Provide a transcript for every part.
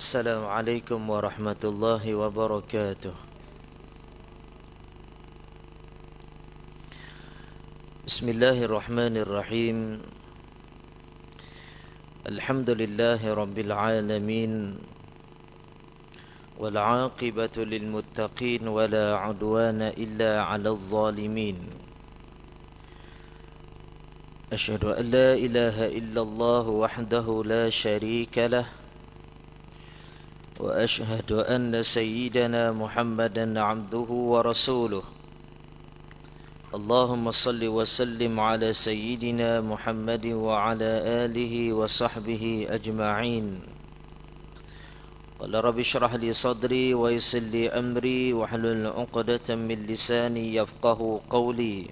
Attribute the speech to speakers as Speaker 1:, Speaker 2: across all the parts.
Speaker 1: Assalamualaikum warahmatullahi wabarakatuh. Bismillahirrahmanirrahim. Alhamdulillahi rabbil alamin. Wal 'aqibatu lil muttaqin wa la 'udwana illa 'alal zalimin. Asyhadu an la ilaha illallah wahdahu la syarika lah. وأشهد أن سيدنا محمدا عبده ورسوله اللهم صل وسلم على سيدنا محمد وعلى آله وصحبه أجمعين قال رب اشرح لي صدري ويسر لي أمري واحلل عقدة من لساني يفقه قولي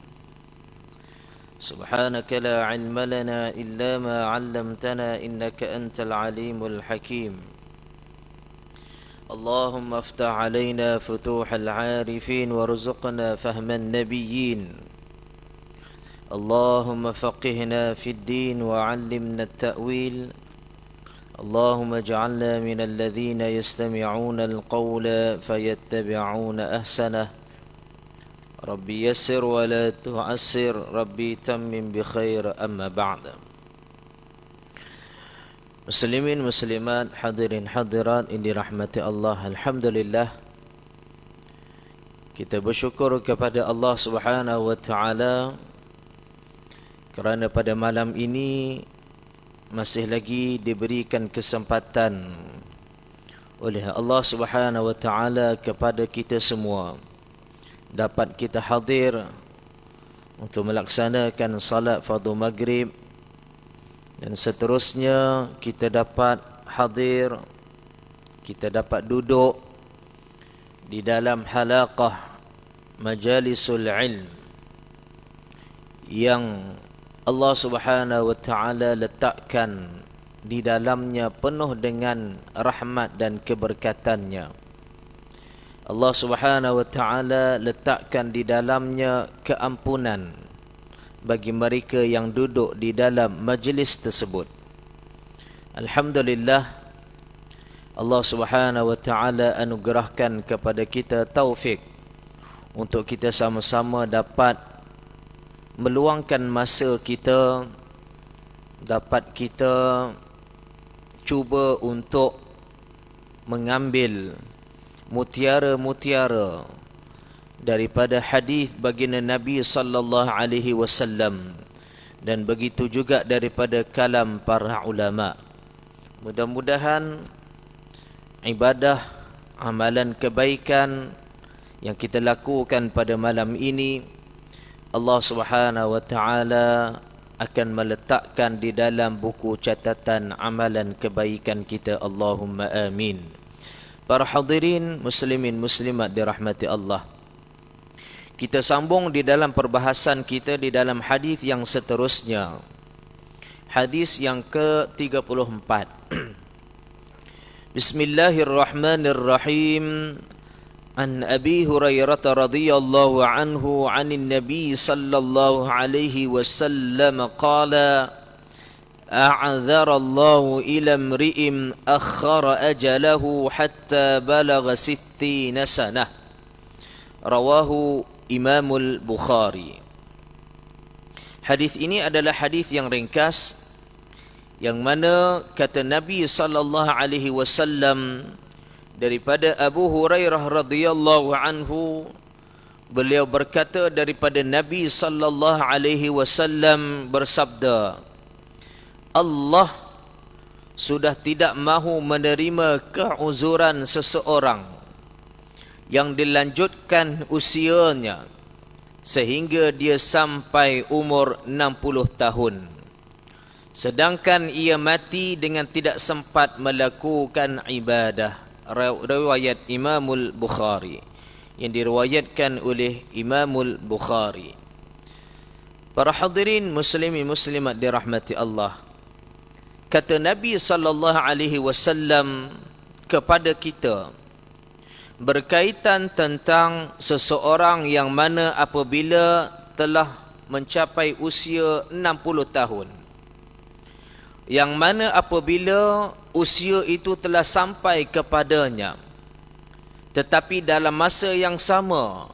Speaker 1: سبحانك لا علم لنا إلا ما علمتنا إنك أنت العليم الحكيم اللهم افتح علينا فتوح العارفين وارزقنا فهم النبيين اللهم فقهنا في الدين وعلمنا التأويل اللهم اجعلنا من الذين يستمعون القول فيتبعون أحسنه ربي يسر ولا تعسر ربي تمم بخير أما بعد. Muslimin muslimat, hadirin hadirat yang dirahmati Allah, alhamdulillah kita bersyukur kepada Allah Subhanahu wa taala kerana pada malam ini masih lagi diberikan kesempatan oleh Allah Subhanahu wa taala kepada kita semua dapat kita hadir untuk melaksanakan salat fardu maghrib. Dan seterusnya kita dapat hadir, kita dapat duduk di dalam halaqah majalisul ilm yang Allah Subhanahu wa taala letakkan di dalamnya penuh dengan rahmat dan keberkatannya. Allah Subhanahu wa taala letakkan di dalamnya keampunan bagi mereka yang duduk di dalam majlis tersebut. Alhamdulillah, Allah Subhanahu wa taala anugerahkan kepada kita taufik untuk kita sama-sama dapat meluangkan masa kita, dapat kita cuba untuk mengambil mutiara-mutiara daripada hadis baginda Nabi sallallahu alaihi wasallam dan begitu juga daripada kalam para ulama. Mudah-mudahan ibadah, amalan kebaikan yang kita lakukan pada malam ini Allah Subhanahu wa taala akan meletakkan di dalam buku catatan amalan kebaikan kita. Allahumma amin. Para hadirin muslimin muslimat dirahmati Allah, kita sambung di dalam perbahasan kita di dalam hadis yang seterusnya. Hadis yang ke-34. Bismillahirrahmanirrahim. An Abi Hurairah radhiyallahu anhu 'anil Nabi sallallahu alaihi wasallam qala a'dzara Allah ila imri'in akhkhara ajalahu hatta balagha 60 sanah. Rawahu Imamul Bukhari. Hadis ini adalah hadis yang ringkas yang mana kata Nabi sallallahu alaihi wasallam daripada Abu Hurairah radhiyallahu anhu, beliau berkata daripada Nabi sallallahu alaihi wasallam bersabda, Allah sudah tidak mahu menerima keuzuran seseorang yang dilanjutkan usianya sehingga dia sampai umur 60 tahun sedangkan ia mati dengan tidak sempat melakukan ibadah. Riwayat Imamul Bukhari, yang diriwayatkan oleh Imamul Bukhari. Para hadirin muslimin muslimat dirahmati Allah, kata Nabi sallallahu alaihi wasallam kepada kita berkaitan tentang seseorang yang mana apabila telah mencapai usia 60 tahun, yang mana apabila usia itu telah sampai kepadanya, tetapi dalam masa yang sama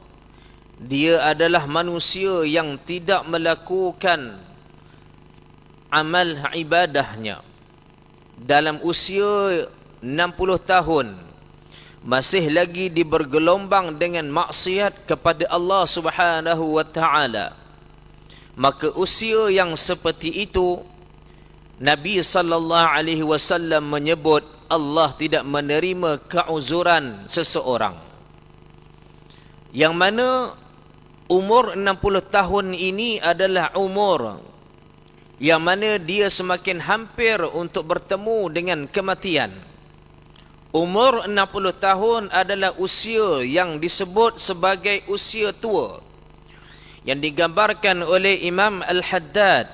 Speaker 1: dia adalah manusia yang tidak melakukan amal ibadahnya. Dalam usia 60 tahun masih lagi dibergelombang dengan maksiat kepada Allah Subhanahu wa taala, maka usia yang seperti itu Nabi sallallahu alaihi wasallam menyebut Allah tidak menerima keuzuran seseorang. Yang mana umur 60 tahun ini adalah umur yang mana dia semakin hampir untuk bertemu dengan kematian. Umur 60 tahun adalah usia yang disebut sebagai usia tua, yang digambarkan oleh Imam Al-Haddad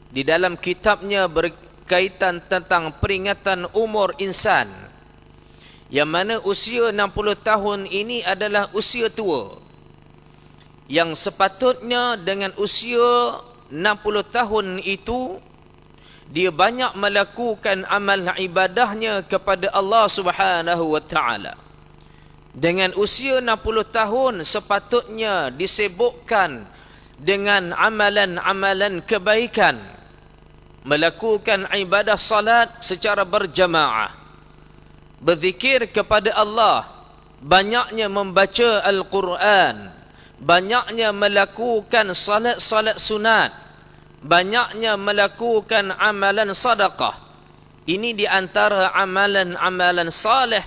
Speaker 1: di dalam kitabnya berkaitan tentang peringatan umur insan, yang mana usia 60 tahun ini adalah usia tua, yang sepatutnya dengan usia 60 tahun itu dia banyak melakukan amal ibadahnya kepada Allah Subhanahu wa taala. Dengan usia 60 tahun sepatutnya disibukkan dengan amalan-amalan kebaikan, melakukan ibadah salat secara berjamaah, berzikir kepada Allah, banyaknya membaca Al-Quran, banyaknya melakukan salat-salat sunat, banyaknya melakukan amalan sedekah. Ini di antara amalan-amalan saleh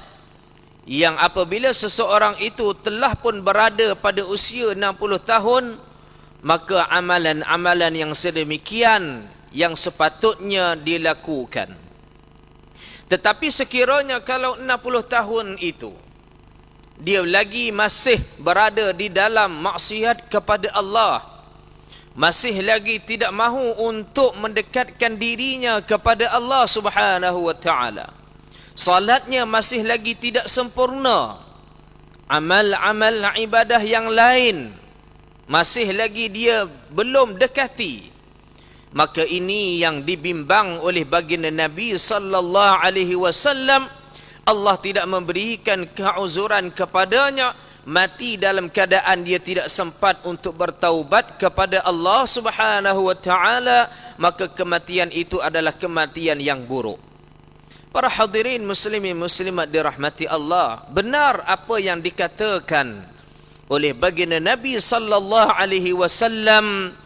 Speaker 1: yang apabila seseorang itu telah pun berada pada usia 60 tahun, maka amalan-amalan yang sedemikian yang sepatutnya dilakukan. Tetapi sekiranya kalau 60 tahun itu dia lagi masih berada di dalam maksiat kepada Allah, masih lagi tidak mahu untuk mendekatkan dirinya kepada Allah Subhanahu wa taala, salatnya masih lagi tidak sempurna, amal-amal ibadah yang lain masih lagi dia belum dekati, maka ini yang dibimbang oleh baginda Nabi sallallahu alaihi wasallam. Allah tidak memberikan keuzuran kepadanya, mati dalam keadaan dia tidak sempat untuk bertaubat kepada Allah Subhanahu wa taala, maka kematian itu adalah kematian yang buruk. Para hadirin muslimin muslimat dirahmati Allah, benar apa yang dikatakan oleh baginda Nabi sallallahu alaihi wasallam,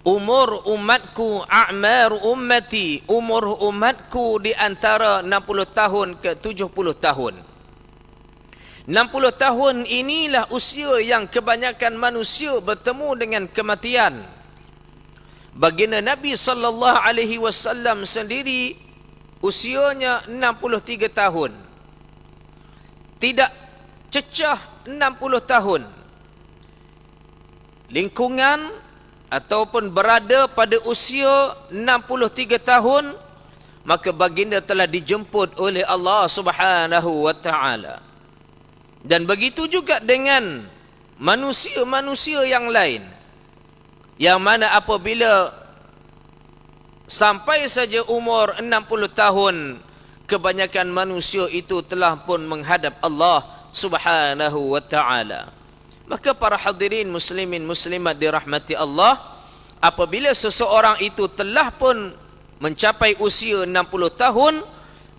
Speaker 1: umur umatku, a'mar ummati, umur umatku di antara 60 tahun ke 70 tahun. 60 tahun inilah usia yang kebanyakan manusia bertemu dengan kematian. Baginda Nabi sallallahu alaihi wasallam sendiri usianya 63 tahun. Tidak cecah 60 tahun. Lingkungan ataupun berada pada usia 63 tahun, maka baginda telah dijemput oleh Allah Subhanahu wa taala. Dan begitu juga dengan manusia-manusia yang lain, yang mana apabila sampai saja umur 60 tahun, kebanyakan manusia itu telah pun menghadap Allah Subhanahu wa taala. Maka para hadirin muslimin muslimat dirahmati Allah, apabila seseorang itu telah pun mencapai usia 60 tahun,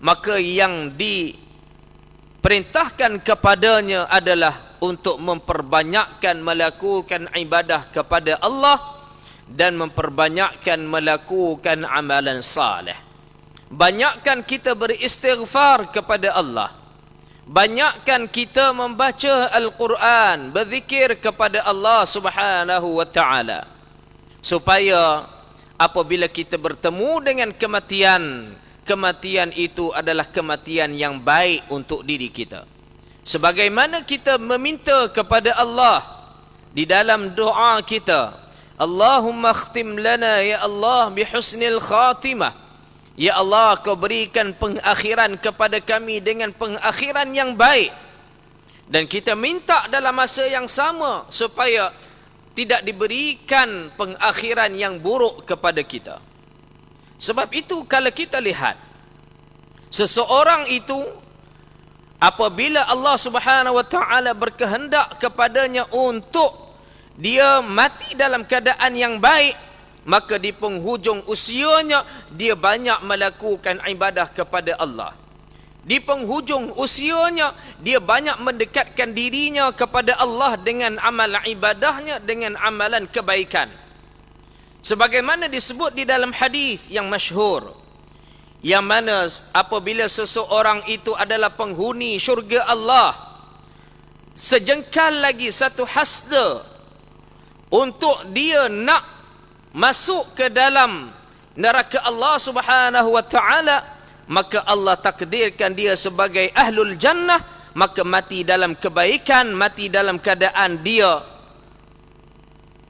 Speaker 1: maka yang diperintahkan kepadanya adalah untuk memperbanyakkan melakukan ibadah kepada Allah dan memperbanyakkan melakukan amalan saleh. Banyakkan kita beristighfar kepada Allah. Banyakkan kita membaca Al-Quran, berzikir kepada Allah Subhanahu wa taala, supaya apabila kita bertemu dengan kematian, kematian itu adalah kematian yang baik untuk diri kita. Sebagaimana kita meminta kepada Allah di dalam doa kita, Allahumma khtim lana ya Allah bihusnil khatimah. Ya Allah, kau berikan pengakhiran kepada kami dengan pengakhiran yang baik. Dan kita minta dalam masa yang sama supaya tidak diberikan pengakhiran yang buruk kepada kita. Sebab itu kalau kita lihat Seseorang itu apabila Allah Subhanahu wa taala berkehendak kepadanya untuk dia mati dalam keadaan yang baik, maka di penghujung usianya dia banyak melakukan ibadah kepada Allah. Di penghujung usianya dia banyak mendekatkan dirinya kepada Allah dengan amal ibadahnya, dengan amalan kebaikan. Sebagaimana disebut di dalam hadis yang masyhur, yang mana apabila seseorang itu adalah penghuni syurga Allah, sejengkal lagi satu hasda untuk dia nak masuk ke dalam neraka Allah Subhanahu wa taala, maka Allah takdirkan dia sebagai ahlul jannah, maka mati dalam kebaikan, mati dalam keadaan dia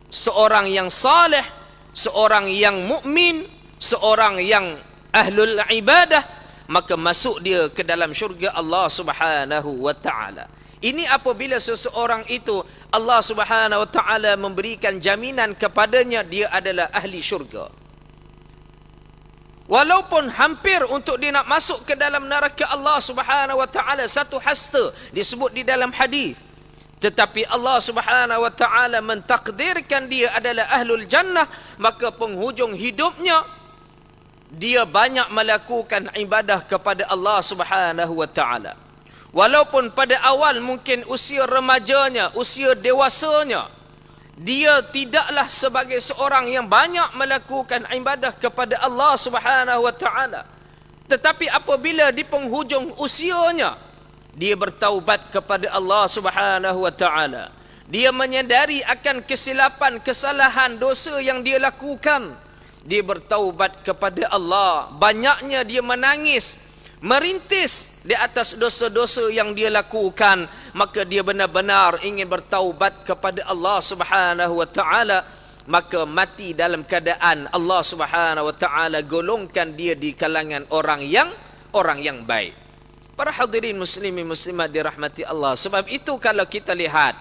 Speaker 1: seorang yang saleh, seorang yang mukmin, seorang yang ahlul ibadah, maka masuk dia ke dalam syurga Allah Subhanahu wa taala. Ini apabila seseorang itu Allah Subhanahu wa taala memberikan jaminan kepadanya dia adalah ahli syurga. Walaupun hampir untuk dia nak masuk ke dalam neraka Allah Subhanahu wa taala satu hasta disebut di dalam hadis, tetapi Allah Subhanahu wa taala mentakdirkan dia adalah ahlul jannah, maka penghujung hidupnya dia banyak melakukan ibadah kepada Allah Subhanahu wa taala. Walaupun pada awal mungkin usia remajanya, usia dewasanya, dia tidaklah sebagai seorang yang banyak melakukan ibadah kepada Allah Subhanahu wa taala. Tetapi apabila di penghujung usianya dia bertaubat kepada Allah Subhanahu wa taala, dia menyadari akan kesilapan, kesalahan, dosa yang dia lakukan, dia bertaubat kepada Allah, banyaknya dia menangis, merintis di atas dosa-dosa yang dia lakukan, maka dia benar-benar ingin bertaubat kepada Allah Subhanahu wa taala, maka mati dalam keadaan Allah Subhanahu wa taala golongkan dia di kalangan orang yang baik. Para hadirin muslimin muslimat dirahmati Allah. Sebab itu kalau kita lihat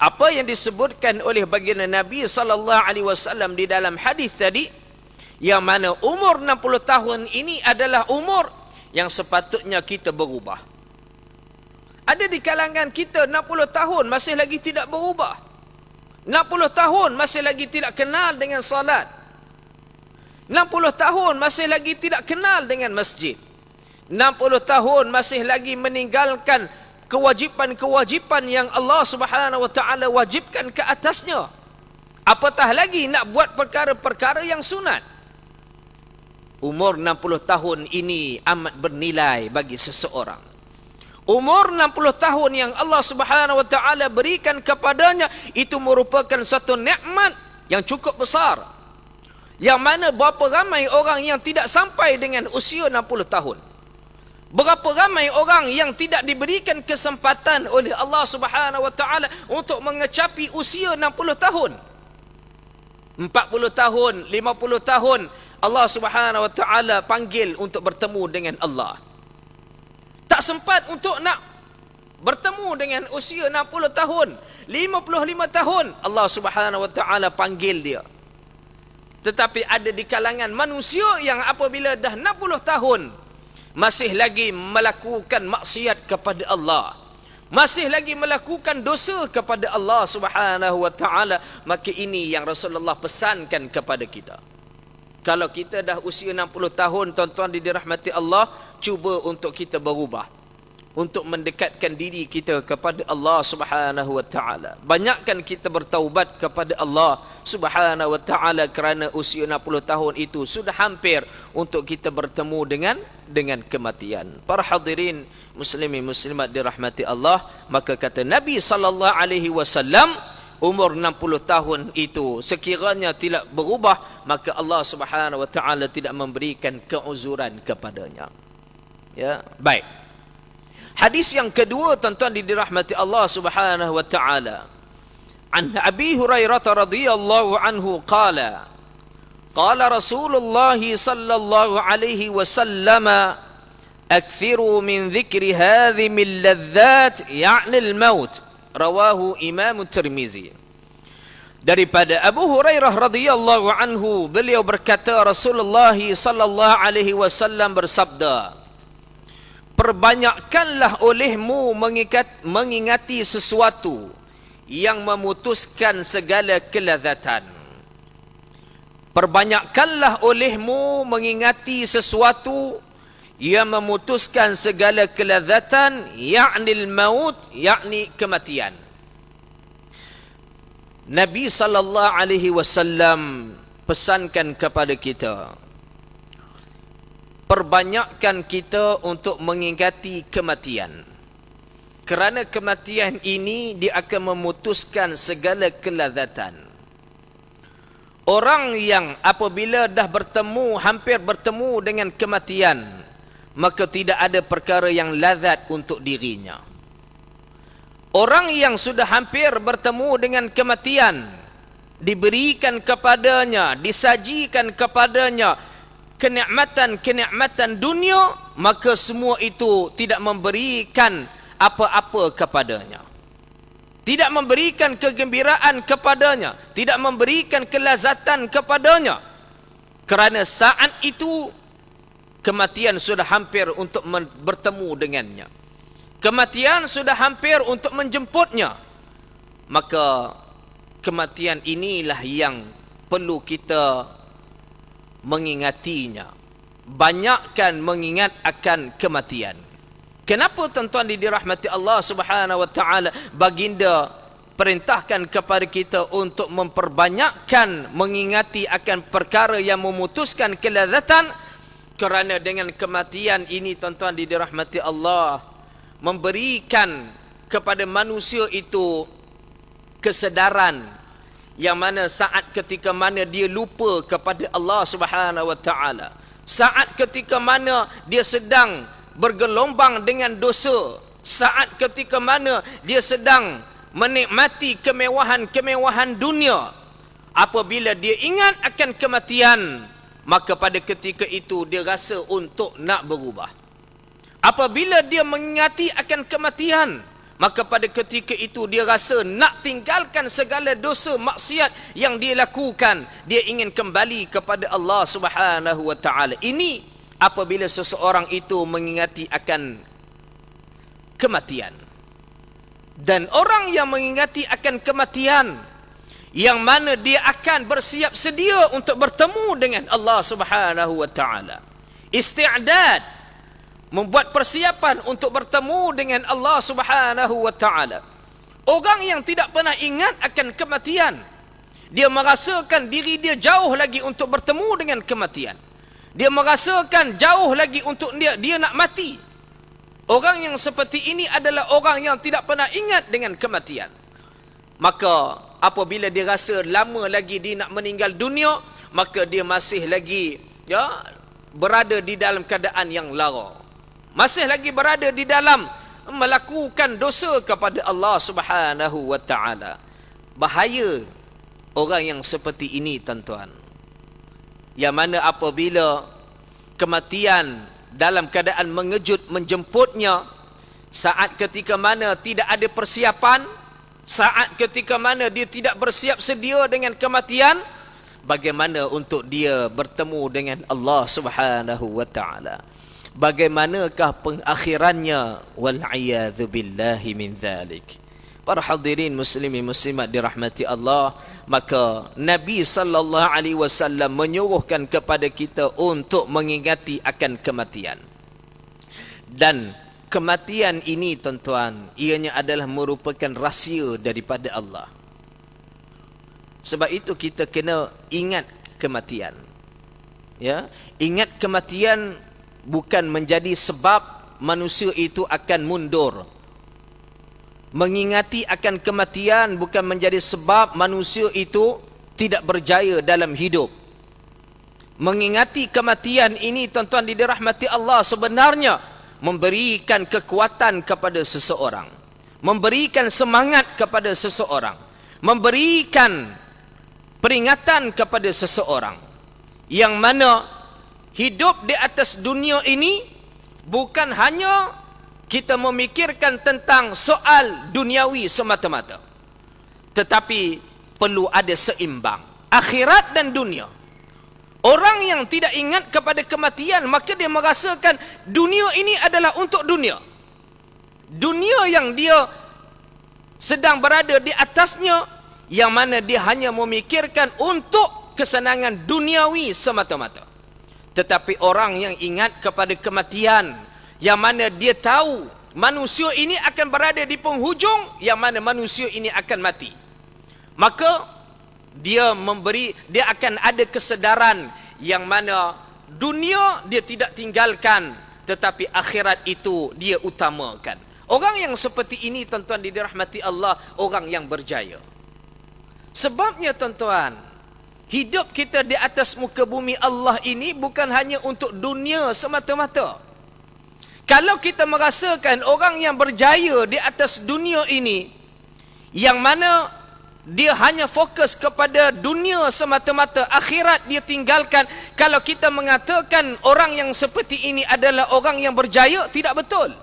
Speaker 1: apa yang disebutkan oleh baginda Nabi sallallahu alaihi wasallam di dalam hadis tadi, yang mana umur 60 tahun ini adalah umur yang sepatutnya kita berubah. Ada di kalangan kita 60 tahun masih lagi tidak berubah. 60 tahun masih lagi tidak kenal dengan salat. 60 tahun masih lagi tidak kenal dengan masjid. 60 tahun masih lagi meninggalkan kewajipan-kewajipan yang Allah Subhanahu wa taala wajibkan ke atasnya. Apatah lagi nak buat perkara-perkara yang sunat. Umur 60 tahun ini amat bernilai bagi seseorang. Umur 60 tahun yang Allah Subhanahu wa taala berikan kepadanya itu merupakan satu nikmat yang cukup besar. Yang mana berapa ramai orang yang tidak sampai dengan usia 60 tahun. Berapa ramai orang yang tidak diberikan kesempatan oleh Allah Subhanahu wa taala untuk mengecapi usia 60 tahun. 40 tahun, 50 tahun Allah Subhanahu wa taala panggil untuk bertemu dengan Allah. Tak sempat untuk nak bertemu dengan usia 60 tahun, 55 tahun Allah Subhanahu wa taala panggil dia. Tetapi ada di kalangan manusia yang apabila dah 60 tahun masih lagi melakukan maksiat kepada Allah, masih lagi melakukan dosa kepada Allah Subhanahu wa taala, maka ini yang Rasulullah pesankan kepada kita. Kalau kita dah usia 60 tahun, tuan-tuan dirahmati Allah, cuba untuk kita berubah, untuk mendekatkan diri kita kepada Allah Subhanahu wa taala. Banyakkan kita bertaubat kepada Allah Subhanahu wa taala, kerana usia 60 tahun itu sudah hampir untuk kita bertemu dengan kematian. Para hadirin muslimin muslimat dirahmati Allah, maka kata Nabi sallallahu alaihi wasallam, umur 60 tahun itu sekiranya tidak berubah, maka Allah Subhanahu wa taala tidak memberikan keuzuran kepadanya. Ya, baik. Hadis yang kedua, tuan-tuan dirahmati Allah Subhanahu wa taala. An Abi Hurairah radhiyallahu anhu qala qala Rasulullah sallallahu alaihi wasallam akthiru min dhikri hadhimil ladzat ya'ni al-maut. Rawahu Imam Tirmizi. Daripada Abu Hurairah radhiyallahu anhu, beliau berkata Rasulullah sallallahu alaihi wasallam bersabda, perbanyakkanlah olehmu mengingati sesuatu yang memutuskan segala kelazatan. Perbanyakkanlah olehmu mengingati sesuatu yang memutuskan segala kelazatan, ya'nil maut, yakni kematian. Nabi sallallahu alaihi wasallam pesankan kepada kita, perbanyakkan kita untuk mengingati kematian. Kerana kematian ini dia akan memutuskan segala kelazatan. Orang yang apabila dah bertemu, hampir bertemu dengan kematian, maka tidak ada perkara yang lazat untuk dirinya. Orang yang sudah hampir bertemu dengan kematian, diberikan kepadanya, disajikan kepadanya kenikmatan-kenikmatan dunia, maka semua itu tidak memberikan apa-apa kepadanya. Tidak memberikan kegembiraan kepadanya, tidak memberikan kelazatan kepadanya. Kerana saat itu kematian sudah hampir untuk bertemu dengannya. Kematian sudah hampir untuk menjemputnya. Maka kematian inilah yang perlu kita mengingatinya. Banyakkan mengingat akan kematian. Kenapa tuan-tuan dirahmati Allah Subhanahu wa taala, baginda perintahkan kepada kita untuk memperbanyakkan mengingati akan perkara yang memutuskan kelazatan? Kerana dengan kematian ini tuan-tuan dirahmati Allah, memberikan kepada manusia itu kesedaran yang mana saat ketika mana dia lupa kepada Allah Subhanahu wa taala, saat ketika mana dia sedang bergelombang dengan dosa, saat ketika mana dia sedang menikmati kemewahan-kemewahan dunia, apabila dia ingat akan kematian, maka pada ketika itu dia rasa untuk nak berubah. Apabila dia mengingati akan kematian, maka pada ketika itu dia rasa nak tinggalkan segala dosa maksiat yang dia lakukan. Dia ingin kembali kepada Allah Subhanahu wa taala. Ini apabila seseorang itu mengingati akan kematian. Dan orang yang mengingati akan kematian, yang mana dia akan bersiap sedia untuk bertemu dengan Allah Subhanahu wa taala. Isti'dad, membuat persiapan untuk bertemu dengan Allah Subhanahu wa taala. Orang yang tidak pernah ingat akan kematian, dia merasakan diri dia jauh lagi untuk bertemu dengan kematian. Dia merasakan jauh lagi untuk dia nak mati. Orang yang seperti ini adalah orang yang tidak pernah ingat dengan kematian. Maka apabila dia rasa lama lagi dia nak meninggal dunia, maka dia masih lagi berada di dalam keadaan yang lara. Masih lagi berada di dalam melakukan dosa kepada Allah Subhanahu wa taala. Bahaya orang yang seperti ini tuan-tuan. Yang mana apabila kematian dalam keadaan mengejut menjemputnya, saat ketika mana tidak ada persiapan, saat ketika mana dia tidak bersiap sedia dengan kematian, bagaimana untuk dia bertemu dengan Allah Subhanahu wa taala? Bagaimanakah pengakhirannya? Wal'iyadzu billahi min dzalik. Para hadirin muslimin muslimat dirahmati Allah, maka Nabi sallallahu alaihi wasallam menyuruhkan kepada kita untuk mengingati akan kematian. Dan kematian ini tuan-tuan, ianya adalah merupakan rahsia daripada Allah. Sebab itu kita kena ingat kematian. Ya, ingat kematian bukan menjadi sebab manusia itu akan mundur. Mengingati akan kematian bukan menjadi sebab manusia itu tidak berjaya dalam hidup. Mengingati kematian ini tuan-tuan dirahmati Allah sebenarnya memberikan kekuatan kepada seseorang, memberikan semangat kepada seseorang, memberikan peringatan kepada seseorang, yang mana hidup di atas dunia ini bukan hanya kita memikirkan tentang soal duniawi semata-mata, tetapi
Speaker 2: perlu ada seimbang. Akhirat dan dunia. Orang yang tidak ingat kepada kematian, maka dia merasakan dunia ini adalah untuk dunia. Dunia yang dia sedang berada di atasnya, yang mana dia hanya memikirkan untuk kesenangan duniawi semata-mata. Tetapi orang yang ingat kepada kematian, yang mana dia tahu manusia ini akan berada di penghujung, yang mana manusia ini akan mati, maka dia akan ada kesedaran yang mana dunia dia tidak tinggalkan, tetapi akhirat itu dia utamakan. Orang yang seperti ini, tuan-tuan dirahmati Allah, orang yang berjaya. Sebabnya tuan-tuan, hidup kita di atas muka bumi Allah ini bukan hanya untuk dunia semata-mata. Kalau kita merasakan orang yang berjaya di atas dunia ini, yang mana dia hanya fokus kepada dunia semata-mata, akhirat dia tinggalkan, kalau kita mengatakan orang yang seperti ini adalah orang yang berjaya, tidak betul.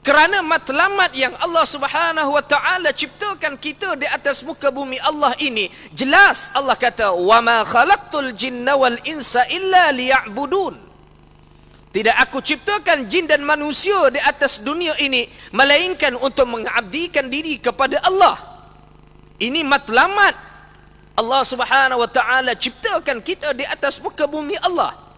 Speaker 2: Kerana matlamat yang Allah Subhanahu wa taala ciptakan kita di atas muka bumi Allah ini, jelas Allah kata, "Wa ma khalaqtul jinna wal insa illa liya'budun." Tidak aku ciptakan jin dan manusia di atas dunia ini melainkan untuk mengabdikan diri kepada Allah. Ini matlamat Allah Subhanahu wa taala ciptakan kita di atas muka bumi Allah.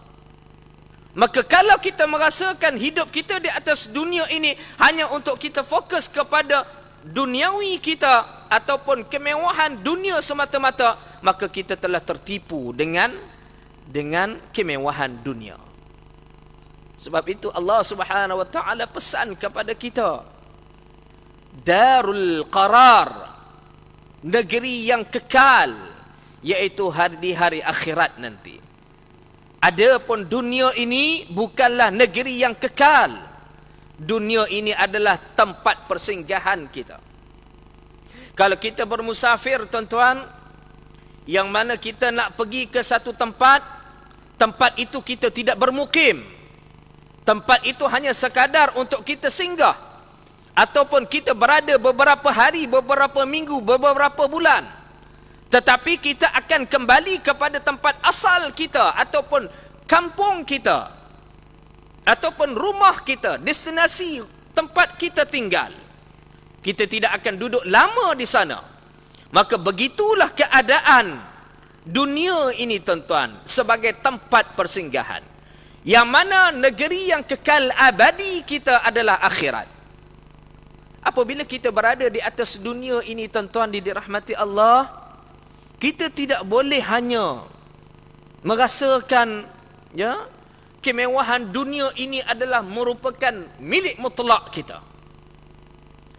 Speaker 2: Maka kalau kita merasakan hidup kita di atas dunia ini hanya untuk kita fokus kepada duniawi kita ataupun kemewahan dunia semata-mata, maka kita telah tertipu dengan kemewahan dunia. Sebab itu Allah Subhanahu wa taala pesan kepada kita, Darul Qarar, negeri yang kekal, iaitu di hari akhirat nanti. Adapun dunia ini bukanlah negeri yang kekal. Dunia ini adalah tempat persinggahan kita. Kalau kita bermusafir, tuan-tuan, yang mana kita nak pergi ke satu tempat, tempat itu kita tidak bermukim. Tempat itu hanya sekadar untuk kita singgah, ataupun kita berada beberapa hari, beberapa minggu, beberapa bulan. Tetapi kita akan kembali kepada tempat asal kita, ataupun kampung kita, ataupun rumah kita, destinasi tempat kita tinggal. Kita tidak akan duduk lama di sana. Maka begitulah keadaan dunia ini, tuan-tuan, sebagai tempat persinggahan. Yang mana negeri yang kekal abadi kita adalah akhirat. Apabila kita berada di atas dunia ini, tuan-tuan dirahmati Allah, kita tidak boleh hanya merasakan kemewahan dunia ini adalah merupakan milik mutlak kita.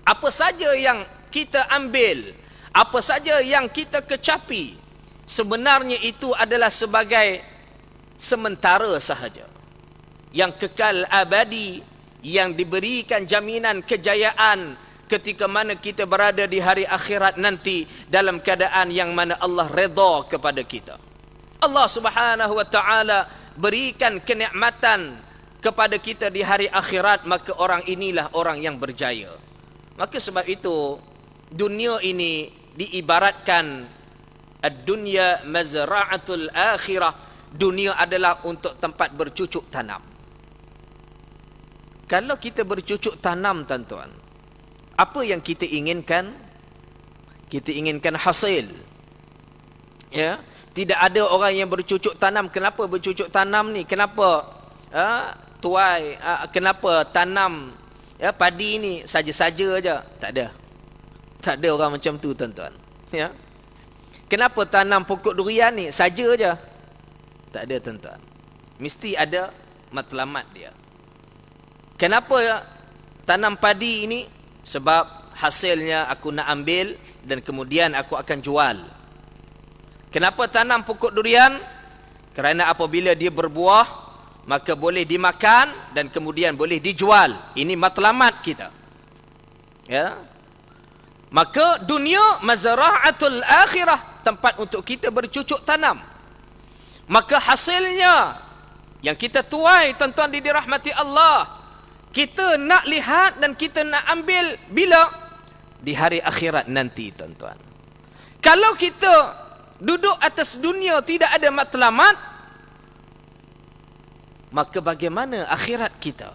Speaker 2: Apa saja yang kita ambil, apa saja yang kita kecapi, sebenarnya itu adalah sebagai sementara sahaja. Yang kekal abadi, yang diberikan jaminan kejayaan ketika mana kita berada di hari akhirat nanti, dalam keadaan yang mana Allah redha kepada kita. Allah Subhanahu wa taala berikan kenikmatan kepada kita di hari akhirat, maka orang inilah orang yang berjaya. Maka sebab itu dunia ini diibaratkan ad-dunya mazra'atul akhirah. Dunia adalah untuk tempat bercucuk tanam. Kalau kita bercucuk tanam, tuan-tuan, apa yang kita inginkan? Kita inginkan hasil. Ya, tidak ada orang yang bercucuk tanam. Kenapa bercucuk tanam ni? Kenapa kenapa tanam padi ni saja-saja aja? Tak ada. Tak ada orang macam tu, tuan-tuan. Ya. Kenapa tanam pokok durian ni saja aja? Tak ada, tuan-tuan. Mesti ada matlamat dia. Kenapa tanam padi ini? Sebab hasilnya aku nak ambil dan kemudian aku akan jual. Kenapa tanam pokok durian? Kerana apabila dia berbuah, maka boleh dimakan dan kemudian boleh dijual. Ini matlamat kita. Ya. Maka dunia mazra'atul akhirah, tempat untuk kita bercucuk tanam. Maka hasilnya yang kita tuai, tuan-tuan dirahmati Allah, kita nak lihat dan kita nak ambil bila? Di hari akhirat nanti, tuan-tuan. Kalau kita duduk atas dunia tidak ada matlamat, maka bagaimana akhirat kita?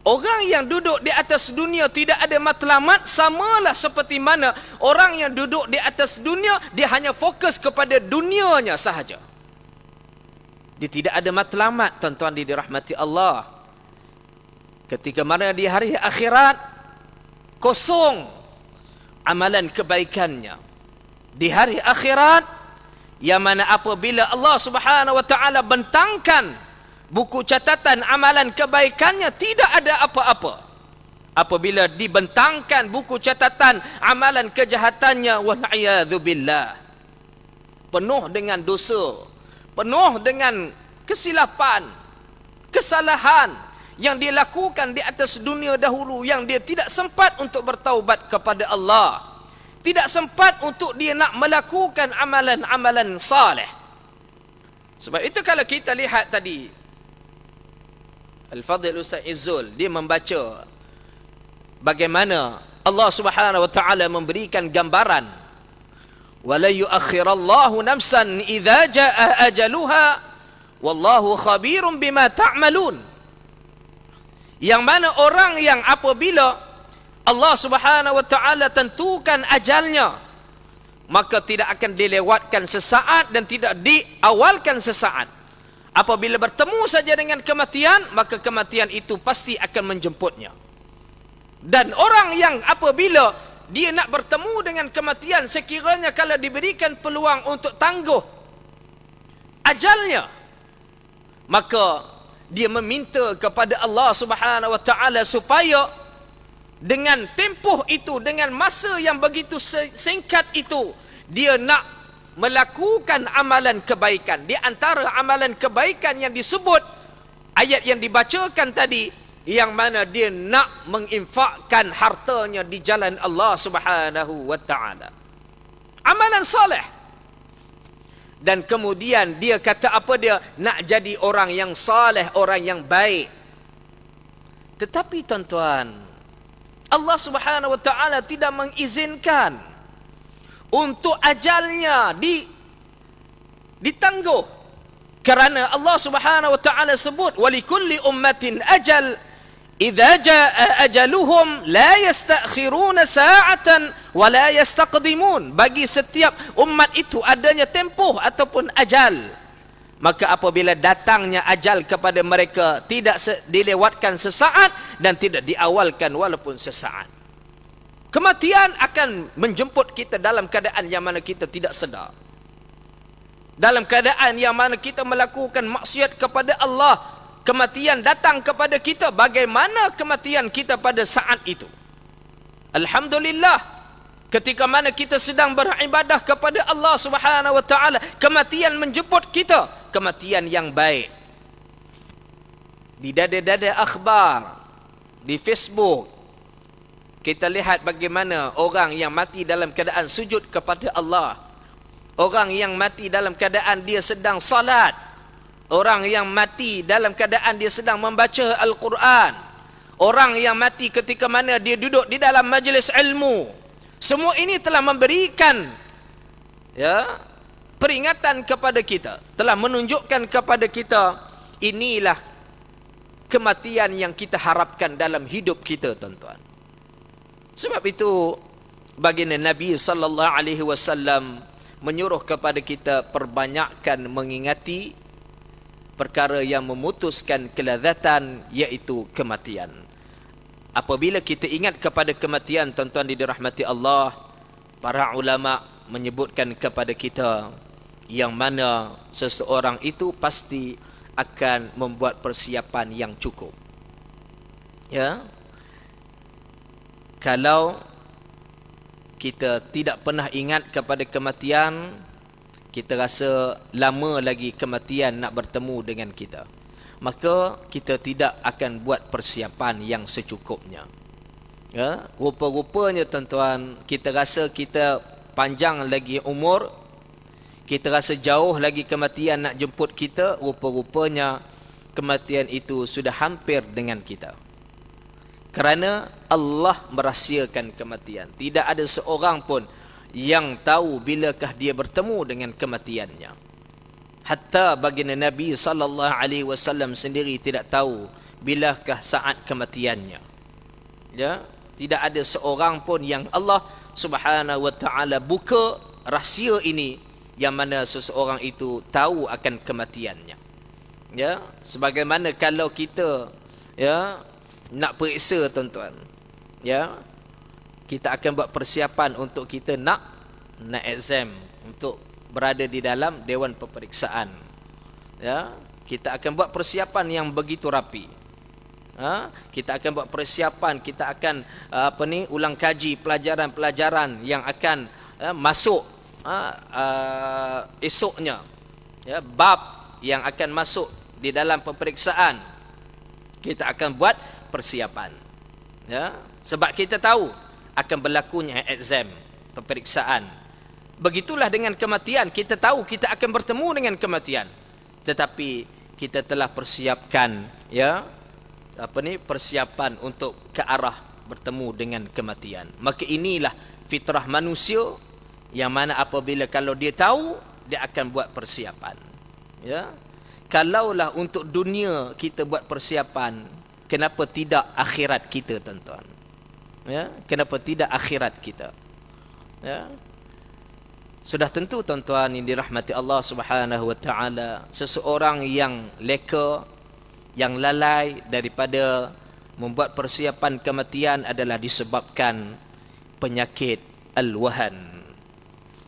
Speaker 2: Orang yang duduk di atas dunia tidak ada matlamat, samalah seperti mana orang yang duduk di atas dunia, dia hanya fokus kepada dunianya sahaja. Dia tidak ada matlamat, tuan-tuan dirahmati Allah. Ketika mana di hari akhirat, kosong amalan kebaikannya. Di hari akhirat, yang mana apabila Allah Subhanahu wa taala bentangkan buku catatan amalan kebaikannya, tidak ada apa-apa. Apabila dibentangkan buku catatan amalan kejahatannya, wal'iyadzu billah, penuh dengan dosa, penuh dengan kesilapan, kesalahan yang dia lakukan di atas dunia dahulu, yang dia tidak sempat untuk bertaubat kepada Allah, tidak sempat untuk dia nak melakukan amalan-amalan saleh. Sebab itu kalau kita lihat tadi, Al-Fadhil Ustaz Izzul, dia membaca bagaimana Allah Subhanahu wa taala memberikan gambaran, wala yuakhirallahu nafsan idza jaa ajaluha wallahu khabirum bima ta'malun. Yang mana orang yang apabila Allah Subhanahu wa taala tentukan ajalnya, maka tidak akan dilewatkan sesaat dan tidak diawalkan sesaat. Apabila bertemu saja dengan kematian, maka kematian itu pasti akan menjemputnya. Dan orang yang apabila dia nak bertemu dengan kematian, sekiranya kalau diberikan peluang untuk tangguh ajalnya, maka dia meminta kepada Allah Subhanahu wa taala supaya dengan tempoh itu, dengan masa yang begitu singkat itu, dia nak melakukan amalan kebaikan. Di antara amalan kebaikan yang disebut ayat yang dibacakan tadi, yang mana dia nak menginfakkan hartanya di jalan Allah Subhanahu wa taala, amalan soleh. Dan kemudian dia kata apa, dia nak jadi orang yang soleh, orang yang baik. Tetapi tuan-tuan, Allah Subhanahu wa taala tidak mengizinkan untuk ajalnya ditangguh, kerana Allah Subhanahu wa taala sebut, walikulli ummatin ajal idza jaa ajaluhum la yastakhiruna sa'atan wa la yastaqdimun. Bagi setiap umat itu adanya tempoh ataupun ajal, maka apabila datangnya ajal kepada mereka, tidak dilewatkan sesaat dan tidak diawalkan walaupun sesaat. Kematian akan menjemput kita dalam keadaan yang mana kita tidak sedar, dalam keadaan yang mana kita melakukan maksiat kepada Allah. Kematian datang kepada kita. Bagaimana kematian kita pada saat itu? Alhamdulillah, ketika mana kita sedang beribadah kepada Allah Subhanahu wa taala, kematian menjemput kita, kematian yang baik. Di dada-dada akhbar, di Facebook, kita lihat bagaimana orang yang mati dalam keadaan sujud kepada Allah, orang yang mati dalam keadaan dia sedang salat, orang yang mati dalam keadaan dia sedang membaca Al-Quran, orang yang mati ketika mana dia duduk di dalam majlis ilmu. Semua ini telah memberikan peringatan kepada kita, telah menunjukkan kepada kita, inilah kematian yang kita harapkan dalam hidup kita, tuan-tuan. Sebab itu baginda Nabi sallallahu alaihi wasallam menyuruh kepada kita perbanyakkan mengingati perkara yang memutuskan kelazatan, iaitu kematian. Apabila kita ingat kepada kematian, tuan-tuan dirahmati Allah, para ulama menyebutkan kepada kita yang mana seseorang itu pasti akan membuat persiapan yang cukup. Ya. Kalau kita tidak pernah ingat kepada kematian, kita rasa lama lagi kematian nak bertemu dengan kita, maka kita tidak akan buat persiapan yang secukupnya. Ya, rupa-rupanya tuan-tuan, kita rasa kita panjang lagi umur, kita rasa jauh lagi kematian nak jemput kita, rupa-rupanya kematian itu sudah hampir dengan kita. Kerana Allah merahsiakan kematian. Tidak ada seorang pun yang tahu bilakah dia bertemu dengan kematiannya. Hatta baginda Nabi SAW sendiri tidak tahu bilakah saat kematiannya. Ya, tidak ada seorang pun yang Allah Subhanahu wa taala buka rahsia ini yang mana seseorang itu tahu akan kematiannya. Ya, sebagaimana kalau kita nak periksa tuan-tuan, kita akan buat persiapan untuk kita nak exam, untuk berada di dalam dewan peperiksaan. Kita akan buat persiapan yang begitu rapi. Kita akan buat persiapan, kita akan ulang kaji pelajaran-pelajaran yang akan masuk esoknya, bab yang akan masuk di dalam peperiksaan. Kita akan buat persiapan, sebab kita tahu akan berlakunya exam, peperiksaan. Begitulah dengan kematian, kita tahu kita akan bertemu dengan kematian, tetapi kita telah persiapkan persiapan untuk ke arah bertemu dengan kematian. Maka inilah fitrah manusia yang mana apabila kalau dia tahu, dia akan buat persiapan. Kalaulah untuk dunia kita buat persiapan, kenapa tidak akhirat kita, tuan-tuan? Kenapa tidak akhirat kita? Sudah tentu, tuan-tuan yang dirahmati Allah Subhanahu wa taala, seseorang yang leka, yang lalai daripada membuat persiapan kematian adalah disebabkan penyakit al-wahan.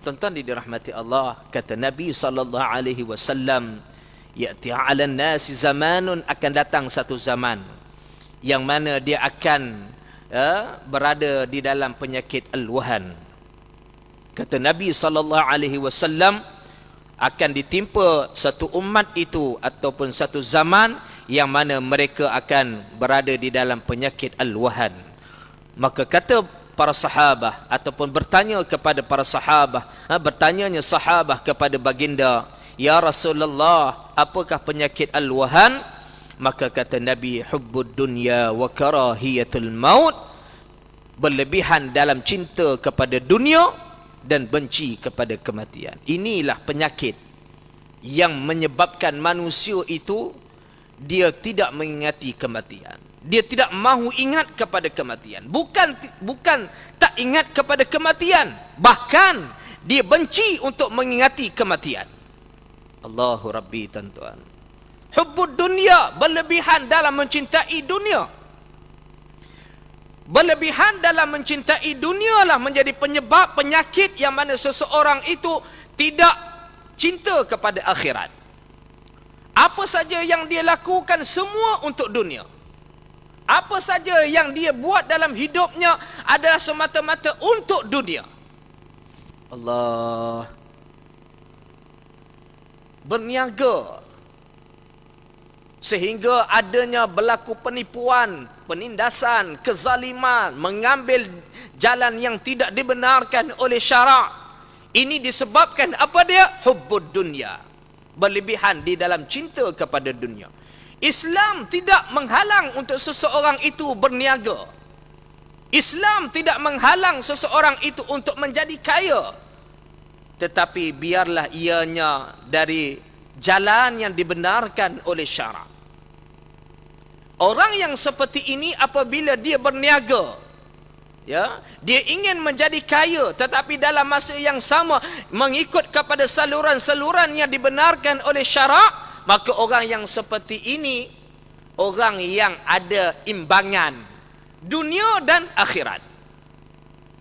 Speaker 2: Tuan-tuan yang dirahmati Allah, kata Nabi sallallahu alaihi wasallam, ya'ti 'alan nasi zamanun, akan datang satu zaman yang mana dia akan berada di dalam penyakit al-wahan. Kata Nabi sallallahu alaihi wasallam, akan ditimpa satu umat itu ataupun satu zaman yang mana mereka akan berada di dalam penyakit al-wahan. Maka kata para sahabah ataupun bertanya kepada para sahabah, bertanyanya sahabah kepada baginda, ya Rasulullah, apakah penyakit al-wahan? Maka kata Nabi, hubbud dunya wa karahiyatul maut, berlebihan dalam cinta kepada dunia dan benci kepada kematian. Inilah penyakit yang menyebabkan manusia itu dia tidak mengingati kematian. Dia tidak mahu ingat kepada kematian. Bukan tak ingat kepada kematian, bahkan dia benci untuk mengingati kematian. Allahu Rabbi, tuan-tuan. Hubbud dunya, berlebihan dalam mencintai dunia. Berlebihan dalam mencintai dunia lah menjadi penyebab penyakit yang mana seseorang itu tidak cinta kepada akhirat. Apa saja yang dia lakukan semua untuk dunia. Apa saja yang dia buat dalam hidupnya adalah semata-mata untuk dunia. Allah. Berniaga sehingga adanya berlaku penipuan, penindasan, kezaliman, mengambil jalan yang tidak dibenarkan oleh syarak. Ini disebabkan apa dia? Hubbud dunya, berlebihan di dalam cinta kepada dunia. Islam tidak menghalang untuk seseorang itu berniaga. Islam tidak menghalang seseorang itu untuk menjadi kaya, tetapi biarlah ianya dari jalan yang dibenarkan oleh syarak. Orang yang seperti ini apabila dia berniaga, dia ingin menjadi kaya, tetapi dalam masa yang sama mengikut kepada saluran-saluran yang dibenarkan oleh syarak, maka orang yang seperti ini orang yang ada imbangan dunia dan akhirat.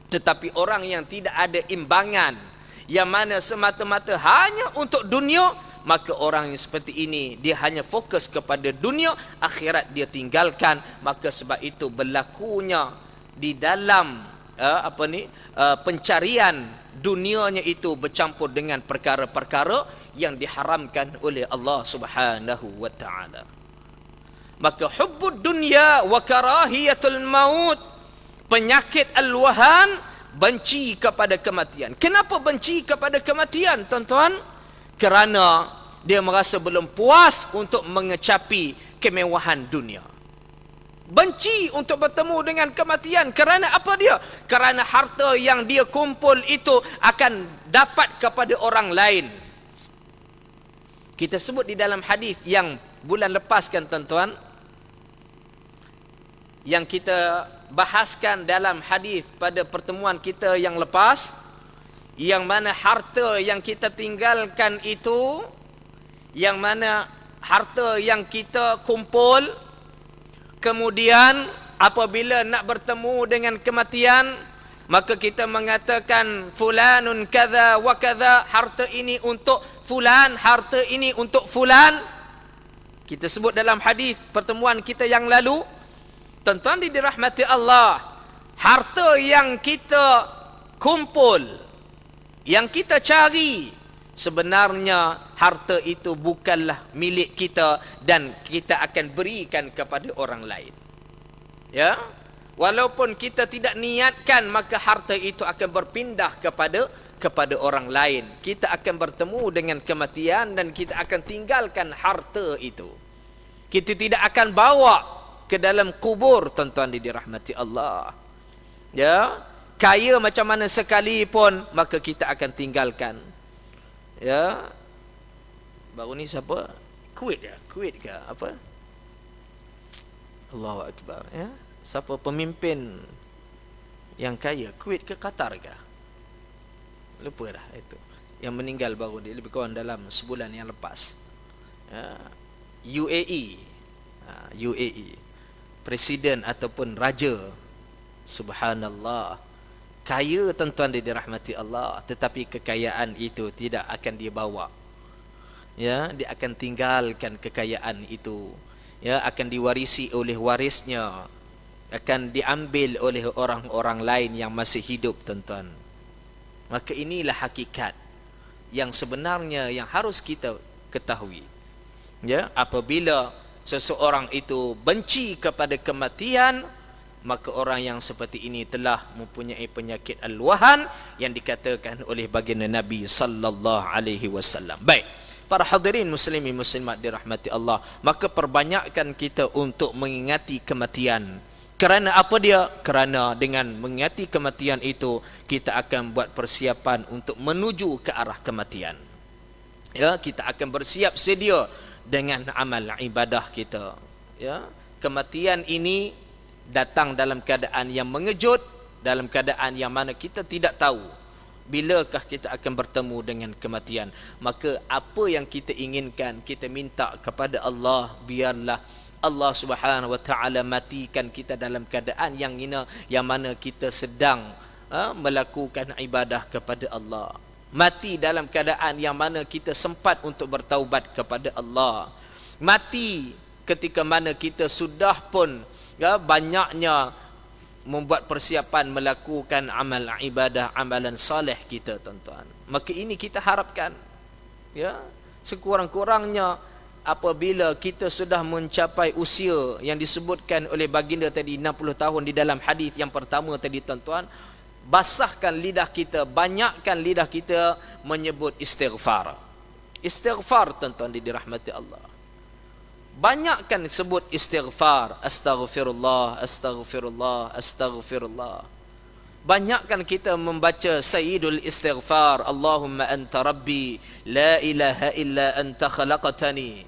Speaker 2: Tetapi orang yang tidak ada imbangan, yang mana semata-mata hanya untuk dunia, maka orang yang seperti ini dia hanya fokus kepada dunia, akhirat dia tinggalkan. Maka sebab itu berlakunya di dalam pencarian dunianya itu bercampur dengan perkara-perkara yang diharamkan oleh Allah Subhanahu wa taala. Maka hubbud dunya wa karahiyatul maut, penyakit al-wahan, benci kepada kematian. Kenapa benci kepada kematian, tuan-tuan? Kerana dia merasa belum puas untuk mengecapi kemewahan dunia. benci untuk bertemu dengan kematian. Kerana apa dia? Kerana harta yang dia kumpul itu akan dapat kepada orang lain. Kita sebut di dalam hadis yang bulan lepas kan tuan-tuan, yang kita bahaskan dalam hadis pada pertemuan kita yang lepas, yang mana harta yang kita tinggalkan itu, yang mana harta yang kita kumpul, kemudian apabila nak bertemu dengan kematian, maka kita mengatakan fulanun kadza wa kadza, harta ini untuk fulan, harta ini untuk fulan. Kita sebut dalam hadis pertemuan kita yang lalu, tuan-tuan dirahmati Allah, harta yang kita kumpul, yang kita cari, sebenarnya harta itu bukanlah milik kita dan kita akan berikan kepada orang lain. Ya, walaupun kita tidak niatkan, maka harta itu akan berpindah kepada orang lain. Kita akan bertemu dengan kematian dan kita akan tinggalkan harta itu. Kita tidak akan bawa ke dalam kubur, tuan-tuan dirahmati Allah. Ya, kaya macam mana sekalipun, maka kita akan tinggalkan. Ya, baru ni siapa? Kuwait ke apa? Allahu Akbar. Ya, siapa pemimpin yang kaya? Kuwait ke Qatar ke? Lupa dah itu. Yang meninggal baru dia, lebih kurang dalam sebulan yang lepas. Ya, UAE. UAE. Presiden ataupun raja. Subhanallah. Kaya tuan-tuan dirahmati Allah, tetapi kekayaan itu tidak akan dibawa. Ya, dia akan tinggalkan kekayaan itu. Ya, akan diwarisi oleh warisnya, akan diambil oleh orang-orang lain yang masih hidup, tuan-tuan. Maka inilah hakikat yang sebenarnya yang harus kita ketahui. Ya, apabila seseorang itu benci kepada kematian, maka orang yang seperti ini telah mempunyai penyakit al-wahan yang dikatakan oleh baginda Nabi sallallahu alaihi wasallam. Baik, para hadirin muslimin muslimat dirahmati Allah, maka perbanyakkan kita untuk mengingati kematian. Kerana apa dia? Kerana dengan mengingati kematian itu, kita akan buat persiapan untuk menuju ke arah kematian. Ya, kita akan bersiap sedia dengan amal ibadah kita. Ya, kematian ini datang dalam keadaan yang mengejut, dalam keadaan yang mana kita tidak tahu bilakah kita akan bertemu dengan kematian. Maka apa yang kita inginkan, kita minta kepada Allah, biarlah Allah Subhanahu wa taala matikan kita dalam keadaan yang mana kita sedang melakukan ibadah kepada Allah. Mati dalam keadaan yang mana kita sempat untuk bertaubat kepada Allah. Mati ketika mana kita sudah pun banyaknya membuat persiapan melakukan amal ibadah, amalan saleh kita, tuan-tuan. Maka ini kita harapkan, ya, sekurang-kurangnya apabila kita sudah mencapai usia yang disebutkan oleh baginda tadi 60 tahun di dalam hadis yang pertama tadi, tuan-tuan, basahkan lidah kita, banyakkan lidah kita menyebut istighfar. Istighfar, tuan-tuan dirahmati Allah. Banyakkan sebut istighfar. Astaghfirullah, astaghfirullah, astaghfirullah. Banyakkan kita membaca sayyidul istighfar. Allahumma anta rabbi, la ilaha illa anta khalaqtani.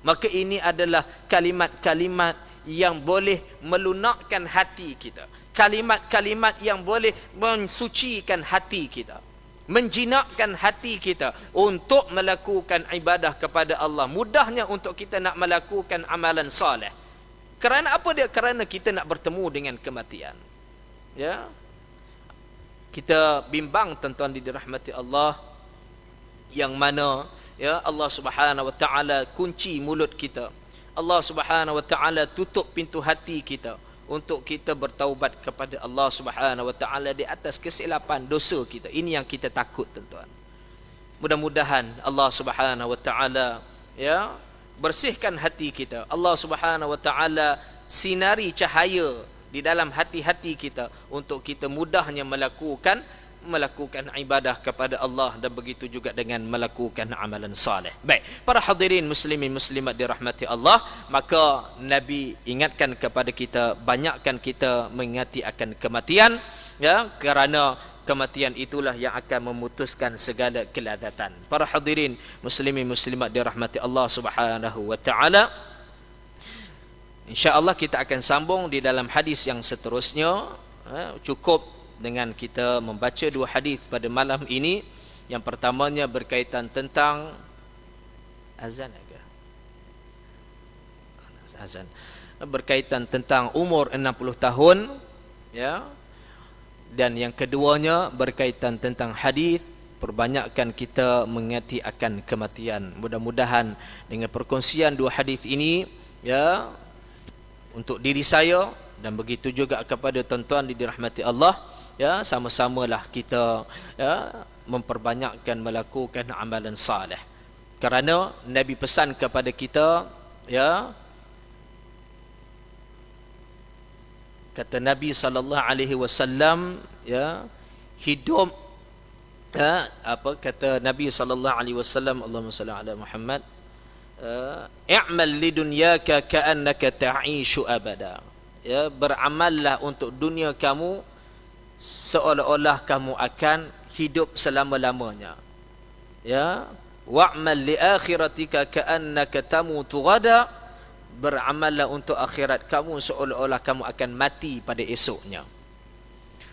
Speaker 2: Maka ini adalah kalimat-kalimat yang boleh melunakkan hati kita. Kalimat-kalimat yang boleh mensucikan hati kita, menjinakkan hati kita untuk melakukan ibadah kepada Allah. Mudahnya untuk kita nak melakukan amalan saleh. Kerana apa dia? Kerana kita nak bertemu dengan kematian. Ya, kita bimbang, tuan-tuan dirahmati Allah, yang mana ya Allah Subhanahu wa taala kunci mulut kita. Allah Subhanahu wa taala tutup pintu hati kita untuk kita bertaubat kepada Allah Subhanahu wa taala di atas kesilapan dosa kita. Ini yang kita takut, tuan-tuan. Mudah-mudahan Allah Subhanahu wa taala ya bersihkan hati kita. Allah Subhanahu wa taala sinari cahaya di dalam hati-hati kita untuk kita mudahnya melakukan melakukan ibadah kepada Allah dan begitu juga dengan melakukan amalan saleh. Baik, para hadirin muslimin muslimat dirahmati Allah, maka Nabi ingatkan kepada kita, banyakkan kita mengingati akan kematian, ya, kerana kematian itulah yang akan memutuskan segala kelazatan. Para hadirin muslimin muslimat dirahmati Allah Subhanahu wa taala, insya-Allah kita akan sambung di dalam hadis yang seterusnya. Cukup dengan kita membaca dua hadis pada malam ini. Yang pertamanya berkaitan tentang azan agak. Azan. Berkaitan tentang umur 60 tahun, ya. Dan yang keduanya berkaitan tentang hadis perbanyakkan kita mengingati akan kematian. Mudah-mudahan dengan perkongsian dua hadis ini, ya, untuk diri saya dan begitu juga kepada tuan-tuan dirahmati Allah, ya, sama-samalah kita, ya, memperbanyakkan melakukan amalan saleh. Kerana Nabi pesan kepada kita, ya, kata Nabi sallallahu alaihi wasallam, ya, hidup, ya, apa kata Nabi sallallahu alaihi wasallam, Allahumma salli ala Muhammad, i'mal lidunyaka ka'annaka ta'ishu abada. Ya, beramallah untuk dunia kamu seolah-olah kamu akan hidup selama-lamanya. Ya, wa'mal li akhiratika ka'annaka tamutu ghada. Beramallah untuk akhirat kamu seolah-olah kamu akan mati pada esoknya.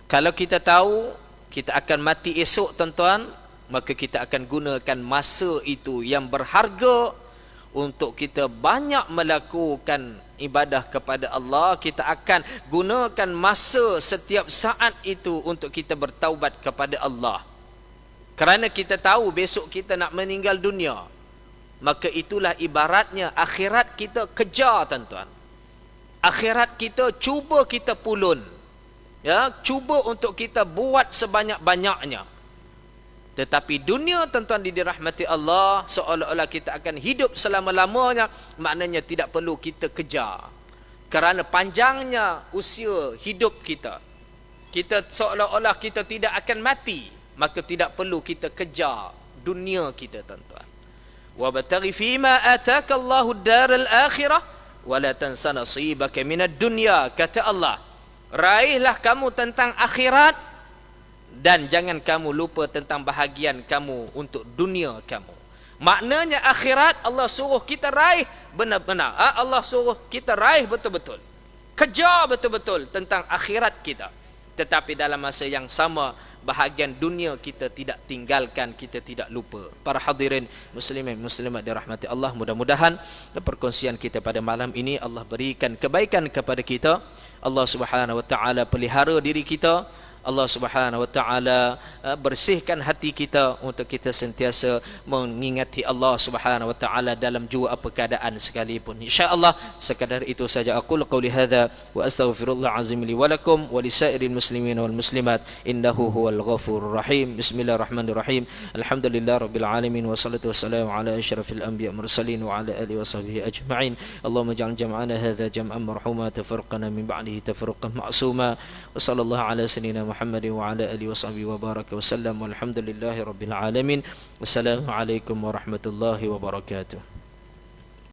Speaker 2: Kalau kita tahu kita akan mati esok, tuan-tuan, maka kita akan gunakan masa itu yang berharga untuk kita banyak melakukan ibadah kepada Allah. Kita akan gunakan masa setiap saat itu untuk kita bertaubat kepada Allah. Kerana kita tahu besok kita nak meninggal dunia. Maka itulah ibaratnya akhirat kita kejar, tuan-tuan. Akhirat kita cuba kita pulun. Ya, cuba untuk kita buat sebanyak-banyaknya. Tetapi dunia, tuan-tuan dirahmati Allah, seolah-olah kita akan hidup selama-lamanya, maknanya tidak perlu kita kejar. Kerana panjangnya usia hidup kita, kita seolah-olah kita tidak akan mati, maka tidak perlu kita kejar dunia kita, tuan-tuan. Wabtaghi fima ataka Allahu ad-daral akhirah wa la tansa nasibaka minad dunya, kata Allah. Raihlah kamu tentang akhirat dan jangan kamu lupa tentang bahagian kamu untuk dunia kamu. Maknanya akhirat Allah suruh kita raih benar-benar. Allah suruh kita raih betul-betul. Kejar betul-betul tentang akhirat kita. Tetapi dalam masa yang sama, bahagian dunia kita tidak tinggalkan, kita tidak lupa. Para hadirin muslimin muslimat dirahmati Allah, mudah-mudahan perkongsian kita pada malam ini Allah berikan kebaikan kepada kita. Allah Subhanahu wa taala pelihara diri kita. Allah Subhanahu wa taala bersihkan hati kita untuk kita sentiasa mengingati Allah Subhanahu wa taala dalam jua apa keadaan sekalipun. Insya-Allah sekadar itu saja aku qauli hadza wa astaghfirullah azim li wa lakum wa lisairil muslimin wal muslimat innahu huwal ghafurur rahim. Bismillahirrahmanirrahim. Alhamdulillahirabbil alamin wassalatu wassalamu ala asyrafil anbiya mursalin wa ala alihi washabbihi ajma'in. Allahumma ij'al jam'ana hadza jam'an marhuma tafarraqana min ba'dihi tafarruqan ma'suma. Wa sallallahu ala sayyidina Muhammad wa ala alihi washabbihi wa baraka wa sallam walhamdulillahi rabbil alamin. Wassalamu alaikum warahmatullahi wabarakatuh.